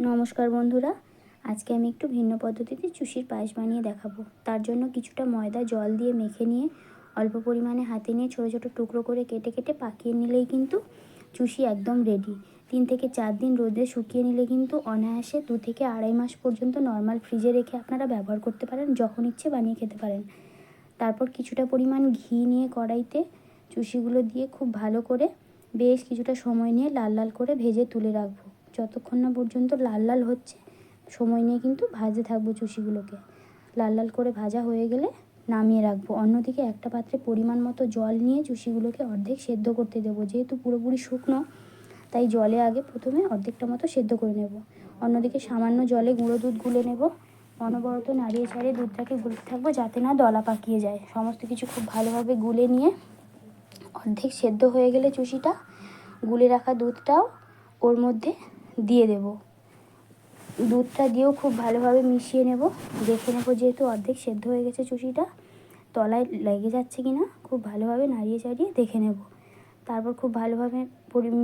নমস্কার বন্ধুরা, আজকে আমি একটু ভিন্ন পদ্ধতিতে চুষির পায়েস বানিয়ে দেখাবো। তার জন্য কিছুটা ময়দা জল দিয়ে মেখে নিয়ে অল্প পরিমাণে হাতে নিয়ে ছোটো ছোটো টুকরো করে কেটে কেটে পাকিয়ে নিলেই কিন্তু চুষি একদম রেডি। 3 থেকে 4 দিন রোদে শুকিয়ে নিলে কিন্তু অনায়াসে 2 থেকে আড়াই মাস পর্যন্ত নর্মাল ফ্রিজে রেখে আপনারা ব্যবহার করতে পারেন, যখন ইচ্ছে বানিয়ে খেতে পারেন। তারপর কিছুটা পরিমাণ ঘি নিয়ে কড়াইতে চুষিগুলো দিয়ে খুব ভালো করে বেশ কিছুটা সময় নিয়ে লাল লাল করে ভেজে তুলে রাখবো। যতক্ষণ না পর্যন্ত লাল লাল হচ্ছে সময় নিয়ে কিন্তু ভাজতে থাকবো চুষিগুলোকে। লাল লাল করে ভাজা হয়ে গেলে নামিয়ে রাখবো। অন্যদিকে একটা পাত্রে পরিমাণ মতো জল নিয়ে চুষিগুলোকে অর্ধেক সেদ্ধ করতে দেবো। যেহেতু পুরোপুরি শুকনো, তাই জলে আগে প্রথমে অর্ধেকটা মতো সেদ্ধ করে নেব। অন্যদিকে সামান্য জলে গুঁড়ো দুধ গুলে নেব। অনবরত নাড়িয়ে ছাড়িয়ে দুধটাকে গুলতে থাকবো যাতে না দলা পাকিয়ে যায়। সমস্ত কিছু খুব ভালোভাবে গুলে নিয়ে অর্ধেক সেদ্ধ হয়ে গেলে চুষিটা গুলে রাখা দুধটাও ওর মধ্যে দিয়ে দেব। দুধটা দিয়েও খুব ভালোভাবে মিশিয়ে নেব। দেখে নেব যেহেতু অর্ধেক সেদ্ধ হয়ে গেছে চুষিটা, তলায় লেগে যাচ্ছে কি না খুব ভালোভাবে নাড়িয়ে চাড়িয়ে দেখে নেব। তারপর খুব ভালোভাবে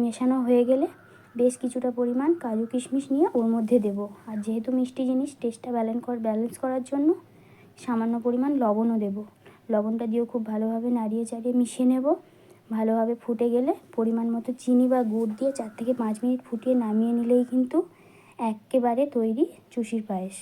মেশানো হয়ে গেলে বেশ কিছুটা পরিমাণ কাজু কিশমিশ নিয়ে ওর মধ্যে দেব। আর যেহেতু মিষ্টি জিনিস, টেস্টটা ব্যালেন্স করার জন্য সামান্য পরিমাণ লবণও দেব। লবণটা দিয়েও খুব ভালোভাবে নাড়িয়ে চাড়িয়ে মিশিয়ে নেব। ভালোভাবে ফুটে গেলে পরিমাণ মতো চিনি বা গুড় দিয়ে 4 থেকে 5 মিনিট ফুটিয়ে নামিয়ে নিলেই কিন্তু একেবারে তৈরি চুষির পায়েস।